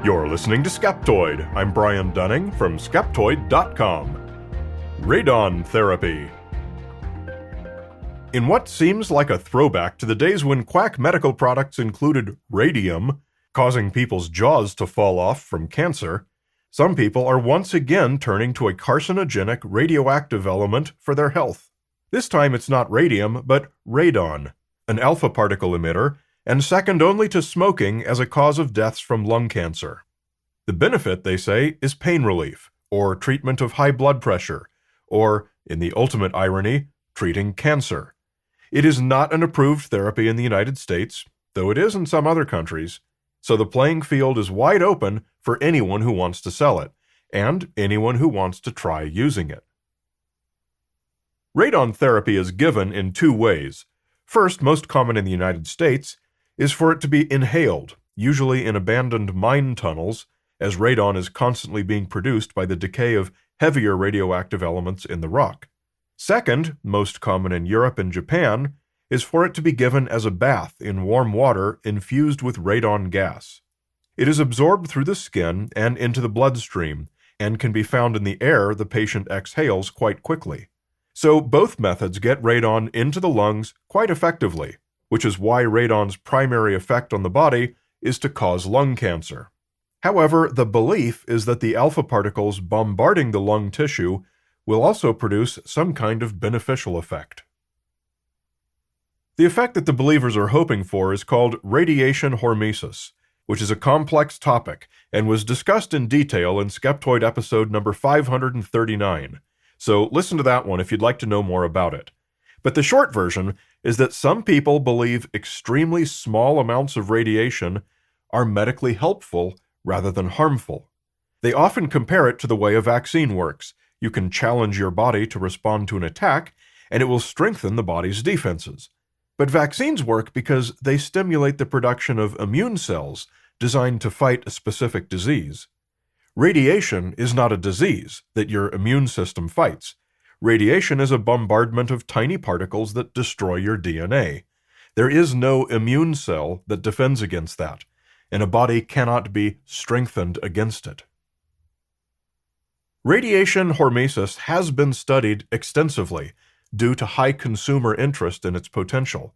You're listening to Skeptoid. I'm Brian Dunning from Skeptoid.com. Radon Therapy. In what seems like a throwback to the days when quack medical products included radium, causing people's jaws to fall off from cancer, some people are once again turning to a carcinogenic radioactive element for their health. This time it's not radium, but radon, an alpha particle emitter, and second only to smoking as a cause of deaths from lung cancer. The benefit, they say, is pain relief, or treatment of high blood pressure, or, in the ultimate irony, treating cancer. It is not an approved therapy in the United States, though it is in some other countries, so the playing field is wide open for anyone who wants to sell it, and anyone who wants to try using it. Radon therapy is given in two ways. First, most common in the United States, is for it to be inhaled, usually in abandoned mine tunnels, as radon is constantly being produced by the decay of heavier radioactive elements in the rock. Second, most common in Europe and Japan, is for it to be given as a bath in warm water infused with radon gas. It is absorbed through the skin and into the bloodstream, and can be found in the air the patient exhales quite quickly. So both methods get radon into the lungs quite effectively, which is why radon's primary effect on the body is to cause lung cancer. However, the belief is that the alpha particles bombarding the lung tissue will also produce some kind of beneficial effect. The effect that the believers are hoping for is called radiation hormesis, which is a complex topic and was discussed in detail in Skeptoid episode number 539. So listen to that one if you'd like to know more about it. But the short version is that some people believe extremely small amounts of radiation are medically helpful rather than harmful. They often compare it to the way a vaccine works. You can challenge your body to respond to an attack, and it will strengthen the body's defenses. But vaccines work because they stimulate the production of immune cells designed to fight a specific disease. Radiation is not a disease that your immune system fights. Radiation is a bombardment of tiny particles that destroy your DNA. There is no immune cell that defends against that, and a body cannot be strengthened against it. Radiation hormesis has been studied extensively due to high consumer interest in its potential.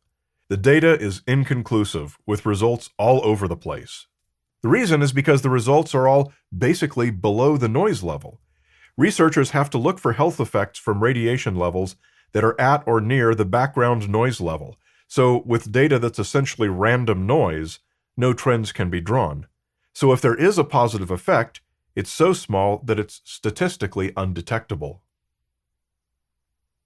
The data is inconclusive, with results all over the place. The reason is because the results are all basically below the noise level. Researchers have to look for health effects from radiation levels that are at or near the background noise level, so with data that's essentially random noise, no trends can be drawn. So if there is a positive effect, it's so small that it's statistically undetectable.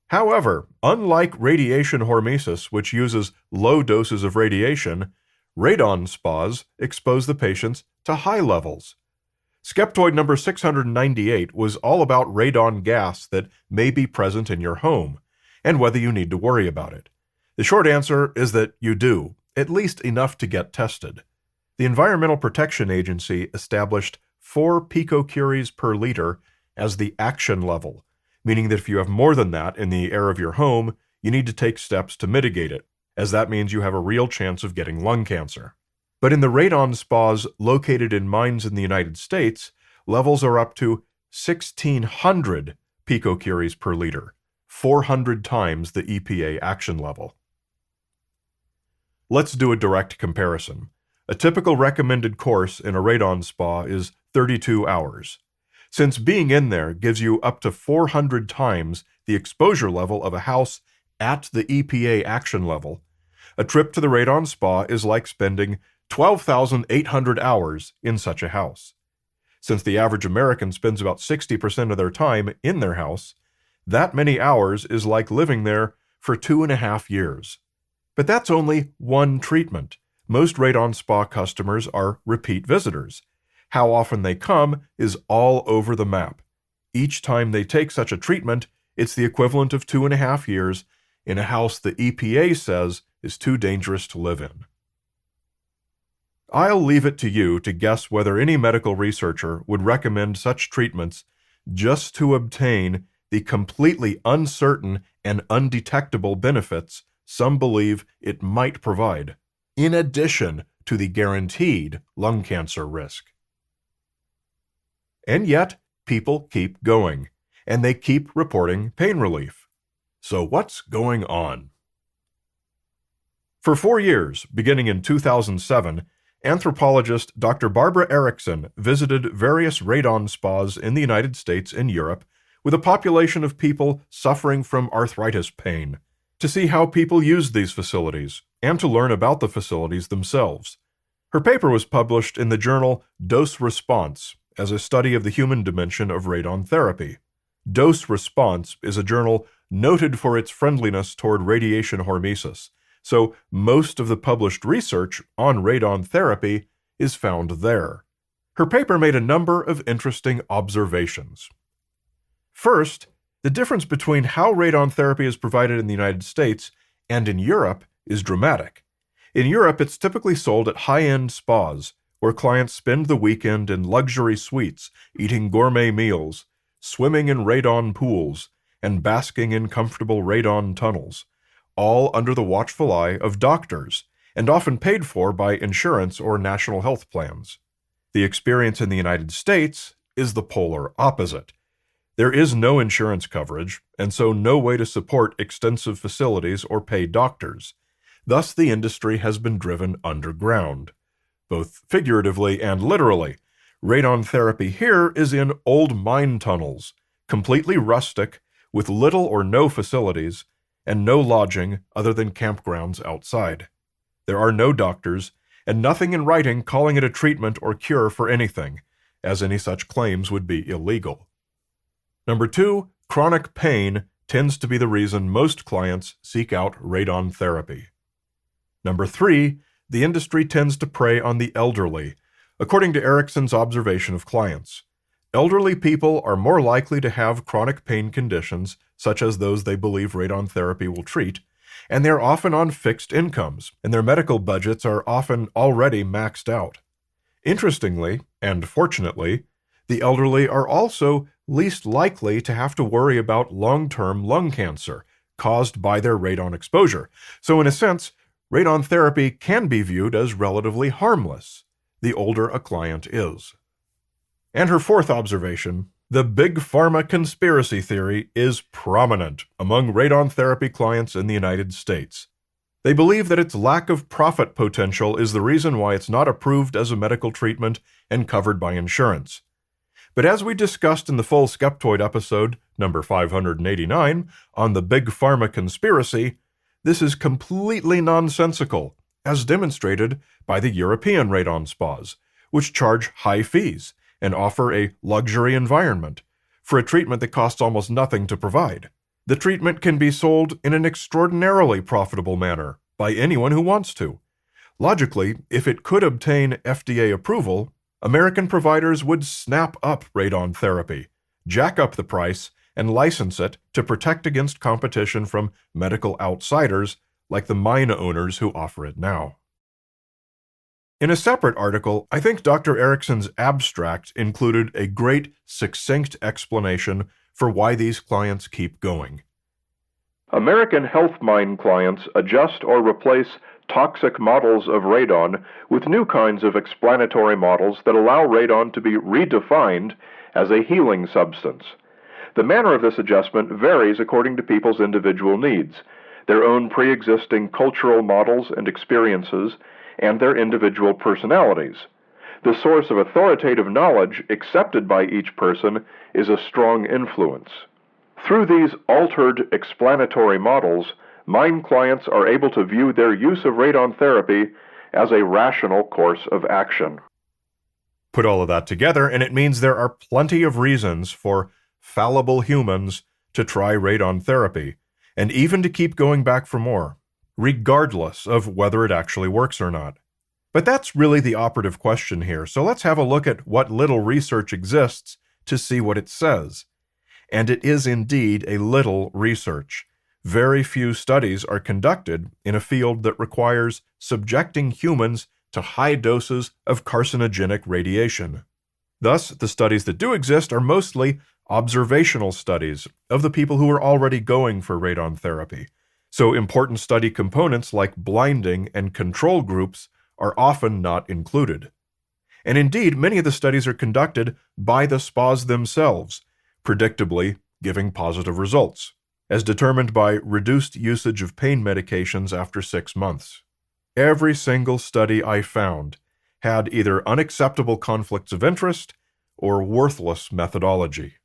However, unlike radiation hormesis, which uses low doses of radiation, radon spas expose the patients to high levels. Skeptoid number 698 was all about radon gas that may be present in your home, and whether you need to worry about it. The short answer is that you do, at least enough to get tested. The Environmental Protection Agency established 4 picocuries per liter as the action level, meaning that if you have more than that in the air of your home, you need to take steps to mitigate it, as that means you have a real chance of getting lung cancer. But in the radon spas located in mines in the United States, levels are up to 1,600 picocuries per liter, 400 times the EPA action level. Let's do a direct comparison. A typical recommended course in a radon spa is 32 hours. Since being in there gives you up to 400 times the exposure level of a house at the EPA action level, a trip to the radon spa is like spending 12,800 hours in such a house. Since the average American spends about 60% of their time in their house, that many hours is like living there for 2.5 years. But that's only one treatment. Most radon spa customers are repeat visitors. How often they come is all over the map. Each time they take such a treatment, it's the equivalent of 2.5 years in a house the EPA says is too dangerous to live in. I'll leave it to you to guess whether any medical researcher would recommend such treatments just to obtain the completely uncertain and undetectable benefits some believe it might provide, in addition to the guaranteed lung cancer risk. And yet, people keep going, and they keep reporting pain relief. So what's going on? For 4 years, beginning in 2007, anthropologist Dr. Barbara Erickson visited various radon spas in the United States and Europe with a population of people suffering from arthritis pain, to see how people used these facilities and to learn about the facilities themselves. Her paper was published in the journal Dose Response as a study of the human dimension of radon therapy. Dose Response is a journal noted for its friendliness toward radiation hormesis, so most of the published research on radon therapy is found there. Her paper made a number of interesting observations. First, the difference between how radon therapy is provided in the United States and in Europe is dramatic. In Europe, it's typically sold at high-end spas, where clients spend the weekend in luxury suites, eating gourmet meals, swimming in radon pools, and basking in comfortable radon tunnels, all under the watchful eye of doctors, and often paid for by insurance or national health plans. The experience in the United States is the polar opposite. There is no insurance coverage, and so no way to support extensive facilities or pay doctors. Thus, the industry has been driven underground, both figuratively and literally. Radon therapy here is in old mine tunnels, completely rustic, with little or no facilities, and no lodging other than campgrounds outside. There are no doctors, and nothing in writing calling it a treatment or cure for anything, as any such claims would be illegal. Number 2, chronic pain tends to be the reason most clients seek out radon therapy. Number 3, the industry tends to prey on the elderly, according to Erickson's observation of clients. Elderly people are more likely to have chronic pain conditions, such as those they believe radon therapy will treat, and they're often on fixed incomes, and their medical budgets are often already maxed out. Interestingly, and fortunately, the elderly are also least likely to have to worry about long-term lung cancer caused by their radon exposure. So in a sense, radon therapy can be viewed as relatively harmless, the older a client is. And her fourth observation, the big pharma conspiracy theory is prominent among radon therapy clients in the United States. They believe that its lack of profit potential is the reason why it's not approved as a medical treatment and covered by insurance. But as we discussed in the full Skeptoid episode, number 589, on the big pharma conspiracy, this is completely nonsensical, as demonstrated by the European radon spas, which charge high fees and offer a luxury environment for a treatment that costs almost nothing to provide. The treatment can be sold in an extraordinarily profitable manner by anyone who wants to. Logically, if it could obtain FDA approval, American providers would snap up radon therapy, jack up the price, and license it to protect against competition from medical outsiders like the mine owners who offer it now. In a separate article, I think Dr. Erickson's abstract included a great, succinct explanation for why these clients keep going. American health mine clients adjust or replace toxic models of radon with new kinds of explanatory models that allow radon to be redefined as a healing substance. The manner of this adjustment varies according to people's individual needs, their own pre-existing cultural models and experiences, and their individual personalities. The source of authoritative knowledge accepted by each person is a strong influence. Through these altered explanatory models, mine clients are able to view their use of radon therapy as a rational course of action. Put all of that together, and it means there are plenty of reasons for fallible humans to try radon therapy, and even to keep going back for more, regardless of whether it actually works or not. But that's really the operative question here, so let's have a look at what little research exists to see what it says. And it is indeed a little research. Very few studies are conducted in a field that requires subjecting humans to high doses of carcinogenic radiation. Thus, the studies that do exist are mostly observational studies of the people who are already going for radon therapy. So important study components like blinding and control groups are often not included. And indeed, many of the studies are conducted by the spas themselves, predictably giving positive results, as determined by reduced usage of pain medications after 6 months. Every single study I found had either unacceptable conflicts of interest or worthless methodology.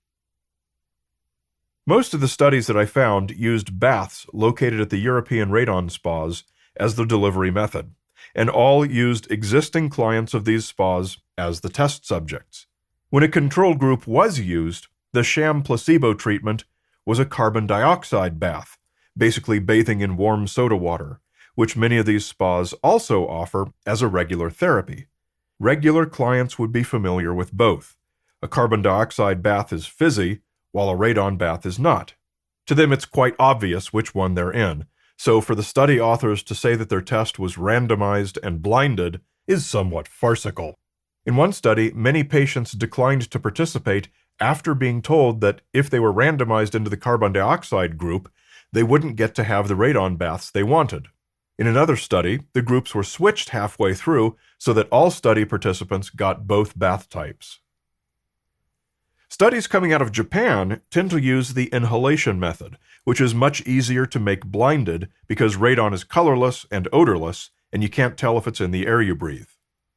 Most of the studies that I found used baths located at the European radon spas as the delivery method, and all used existing clients of these spas as the test subjects. When a control group was used, the sham placebo treatment was a carbon dioxide bath, basically bathing in warm soda water, which many of these spas also offer as a regular therapy. Regular clients would be familiar with both. A carbon dioxide bath is fizzy, while a radon bath is not. To them, it's quite obvious which one they're in, so for the study authors to say that their test was randomized and blinded is somewhat farcical. In one study, many patients declined to participate after being told that if they were randomized into the carbon dioxide group, they wouldn't get to have the radon baths they wanted. In another study, the groups were switched halfway through so that all study participants got both bath types. Studies coming out of Japan tend to use the inhalation method, which is much easier to make blinded because radon is colorless and odorless, and you can't tell if it's in the air you breathe.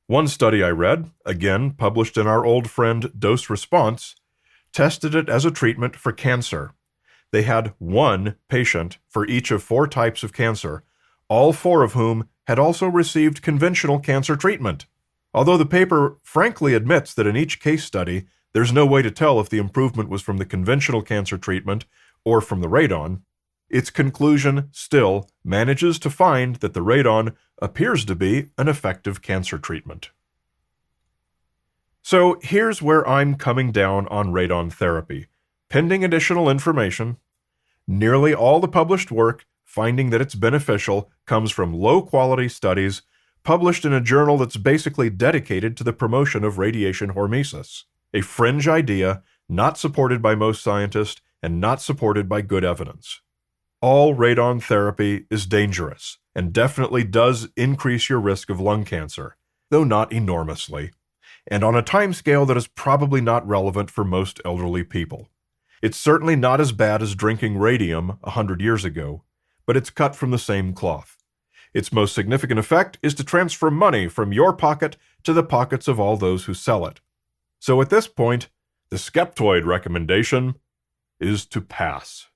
One study I read, again published in our old friend Dose Response, tested it as a treatment for cancer. They had one patient for each of 4 types of cancer, all 4 of whom had also received conventional cancer treatment. Although the paper frankly admits that in each case study, there's no way to tell if the improvement was from the conventional cancer treatment or from the radon, its conclusion still manages to find that the radon appears to be an effective cancer treatment. So here's where I'm coming down on radon therapy. Pending additional information, nearly all the published work finding that it's beneficial comes from low-quality studies published in a journal that's basically dedicated to the promotion of radiation hormesis, a fringe idea not supported by most scientists and not supported by good evidence. All radon therapy is dangerous and definitely does increase your risk of lung cancer, though not enormously, and on a timescale that is probably not relevant for most elderly people. It's certainly not as bad as drinking radium 100 years ago, but it's cut from the same cloth. Its most significant effect is to transfer money from your pocket to the pockets of all those who sell it. So at this point, the Skeptoid recommendation is to pass.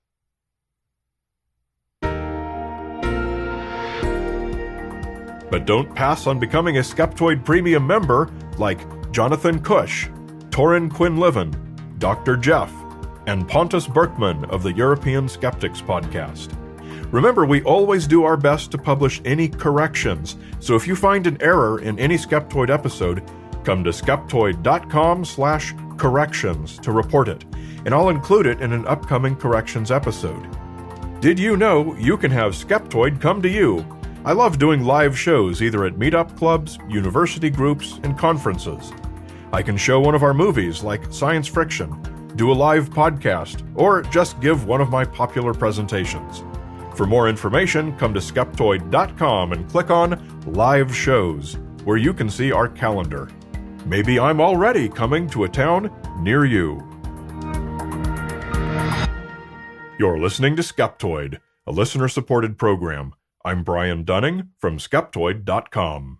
But don't pass on becoming a Skeptoid Premium member like Jonathan Cush, Torin Quinlivan, Dr. Jeff, and Pontus Berkman of the European Skeptics podcast. Remember, we always do our best to publish any corrections, so if you find an error in any Skeptoid episode, come to skeptoid.com/corrections to report it, and I'll include it in an upcoming corrections episode. Did you know you can have Skeptoid come to you? I love doing live shows either at meetup clubs, university groups, and conferences. I can show one of our movies like science fiction, do a live podcast, or just give one of my popular presentations. For more information, come to skeptoid.com and click on Live Shows, where you can see our calendar. Maybe I'm already coming to a town near you. You're listening to Skeptoid, a listener-supported program. I'm Brian Dunning from Skeptoid.com.